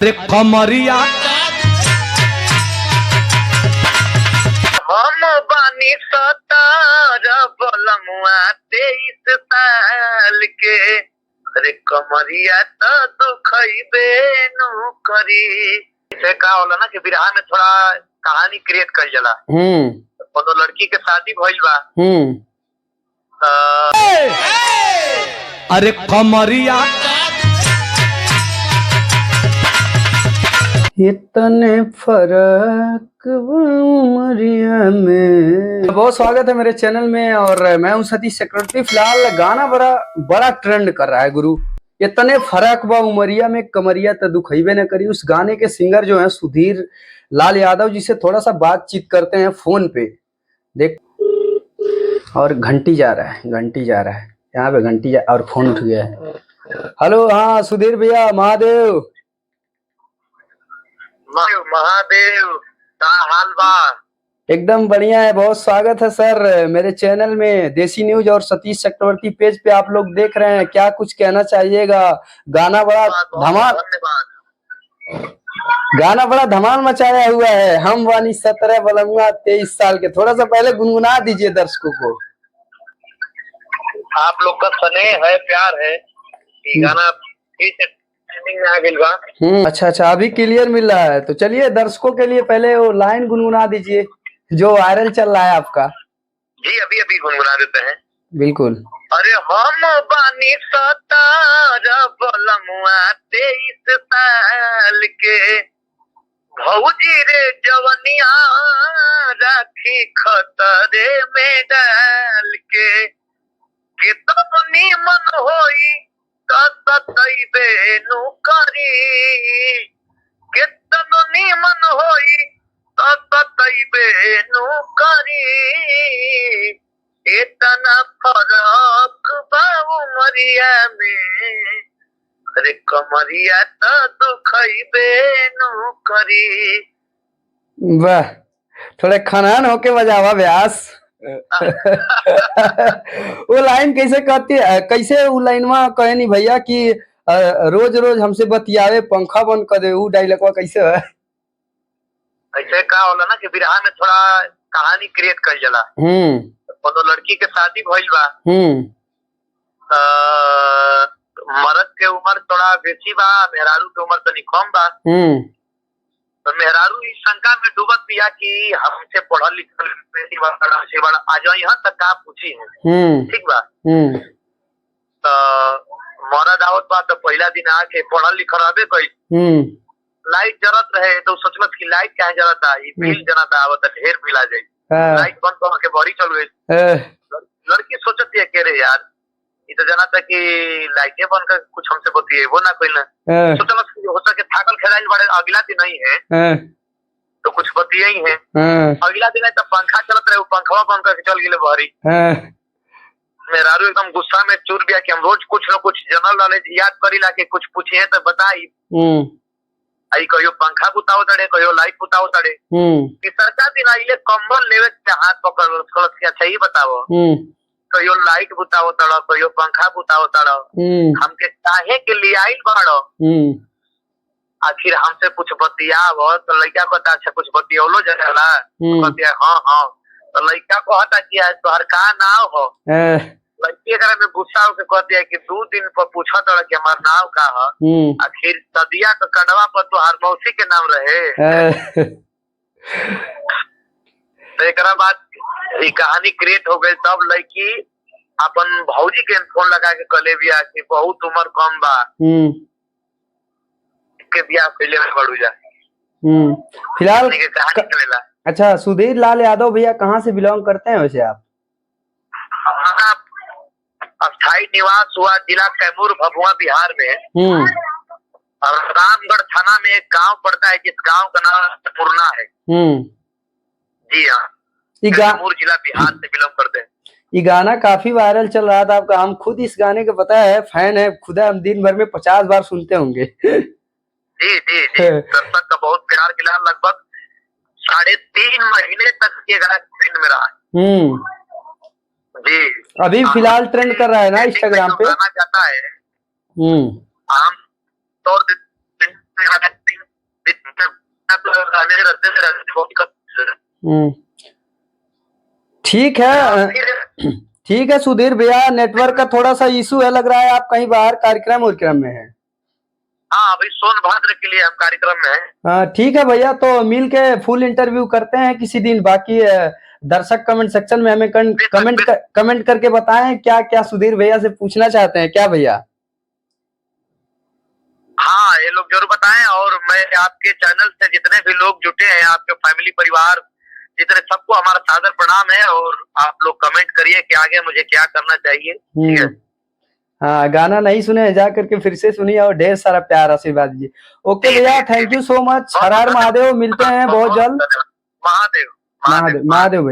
रे कमरिया हम बानी 17 बलमुआ 23 साल के। अरे कमरिया तो दुखइबे नु करी। इसे का होला ना कि बिरहा में थोड़ा कहानी क्रिएट कर जाला। कोनो लड़की के शादी भइल बा। अरे कमरिया इतने फर्क उमरिया में। बहुत स्वागत है मेरे चैनल में और मैं हूं सतीश चक्रवर्ती। फिलहाल गाना बड़ा ट्रेंड कर रहा है गुरु। इतने फर्क बा उमरिया में कमरिया तो दुखइबे न करी। उस गाने के सिंगर जो है सुधीर लाल यादव जी से थोड़ा सा बातचीत करते हैं फोन पे। देख और घंटी जा रहा है यहाँ पे घंटी और फोन उठ गया है। हेलो, हाँ सुधीर भैया, महादेव। महादेव का हाल बा? एकदम बढ़िया है। बहुत स्वागत है सर मेरे चैनल में। देसी न्यूज और सतीश चक्रवर्ती पेज पे आप लोग देख रहे हैं। क्या कुछ कहना चाहिएगा? गाना बड़ा धमाल मचाया हुआ है। हम वानी 17 बलमुआ 23 साल के। थोड़ा सा पहले गुनगुना दीजिए दर्शकों को। आप लोग का स्नेह है, प्यार है, ये गाना फिर से ट्रेंडिंग में आ गइल बा। अच्छा, अभी क्लियर मिल रहा है। तो चलिए दर्शकों के लिए पहले वो लाइन गुनगुना दीजिए जो वायरल चल रहा है आपका। जी अभी गुनगुना देते हैं। बिल्कुल। अरे हम बानी 17 बलमुआ 23 साल के। भौजी रे जवनिया राखी खतरे में डाल के। कितना नीमन होई ततइबे नु करी। कितना नीमन होई ततइबे नु करी। इतना फर्क बा उमरिया में। अरे कमरिया तो दुखइबे नु करी। वाह, थोड़े खनान होके बजावा व्यास। वो लाइन कैसे कहती है? कैसे वो लाइनवा कहे नहीं भैया कि रोज रोज हमसे बतियावे पंखा बंद कर दे। वो डायलॉगवा कैसे है? ऐसे का होला ना कि बिरहा में थोड़ा कहानी क्रिएट कर जाला। कोनो लड़की के शादी भइल बा। मर्द के उम्र थोड़ा बेसी बा, मेहरारू के उम्र तनी कम बा। तो मेहरारू इस शंका में डूबत बिया कि हमसे पढ़ल लिखल बेटी बड़ा से बड़ा आ जाओ यहाँ तक का पूछी है। ठीक बा। तो मर्द आवत बा तो पहला दिन आके पढ़ल लिखल रहबे कई। लाइट जरत रहे तो सोचलत कि लाइट काहे जरता, ये बिल जरता आवत ढेर बिल आ जाई। लाइट बंद करके बड़ी चल गई। लड़की सोचती है के रे यार ये तो जाना था कि लाइटे बंद कर कुछ हमसे बतिए वो ना कोई ना। सोचलत कि हो सके थाकल खेलाइल बड़े अगला दिन नहीं है तो कुछ बतिए ही है। अगला दिन है तो पंखा चलत रहे, पंखा बंद करके चल गए बहरी। मेहरारू एकदम गुस्सा में चूर गया कि हम रोज कुछ न कुछ जनरल नॉलेज याद करी ला के कुछ पूछिए तो बताई। आई कहियो पंखा बुताओ तड़े, कहियो लाइट बुताओ तड़े। तीसरा दिन आइले कम्बल लेवे हाथ पकड़ के अच्छा ही बताओ। कहियो लाइट बुताओ तड़ो, कहियो पंखा बुताओ तड़ो। हमके काहे के लिए आइल बाड़ो? आखिर हमसे कुछ बतियाव। तो लड़का कहता अच्छा कुछ बतियौलो जला। कहती है हाँ। तो लड़का कहता कि तोहर का नाव हो? लड़की अगर में गुस्सा होकर कहती है कि 2 दिन पर पूछा तड़ा कि हमार नाम का है। आखिर सदिया का कड़वा पर तोहार मौसी के नाम रहे। तो एक बाद ये कहानी क्रिएट हो गई। तब लड़की अपन भौजी के फोन लगा के कहले बिया कि बहुत उम्र कम बा के बिया पहले में बढ़ू जा। फिलहाल अच्छा, सुधीर लाल यादव भैया कहाँ से बिलोंग करते हैं वैसे आप? अस्थायी निवास हुआ जिला कैमूर भभुआ बिहार में। और रामगढ़ थाना में एक गांव पड़ता है जिस गांव का नाम पूर्णा है। जी हाँ, कैमूर जिला बिहार से बिलोंग करते हैं। ये गाना काफी वायरल चल रहा था आपका। हम खुद इस गाने के पता है फैन है खुदा। हम दिन भर में 50 बार सुनते होंगे। जी दर्शक का बहुत प्यार मिला। लगभग 3.5 महीने तक ये गाना ट्रेंड में रहा। जी अभी फिलहाल ट्रेंड कर रहा है ना इंस्टाग्राम पे। जाता है आम तौर मेरे रास्ते में रहते बहुत दिक्कत। ठीक है, ठीक है सुधीर भैया, नेटवर्क का थोड़ा सा इशू है, लग रहा है आप कहीं बाहर कार्यक्रम में है। हाँ, अभी सोनभद्र के लिए हम कार्यक्रम में हैं। हाँ ठीक है भैया, तो मिल के फुल इंटरव्यू करते हैं किसी दिन। बाकी दर्शक कमेंट सेक्शन में हमें कमेंट करके बताएं क्या क्या सुधीर भैया से पूछना चाहते हैं, क्या भैया? हाँ, ये लोग जरूर बताएं। और मैं आपके चैनल से जितने भी लोग जुटे हैं, आपके फैमिली परिवार जितने, सबको हमारा सादर प्रणाम है। और आप लोग कमेंट करिए कि आगे मुझे क्या करना चाहिए। ठीक है। हाँ, गाना नहीं सुने जा करके फिर से सुनिए और ढेर सारा प्यार आशीर्वाद दीजिए। ओके भैया, थैंक यू सो मच। हर हर महादेव, मिलते हैं बहुत जल्द। महादेव महादेव भैया।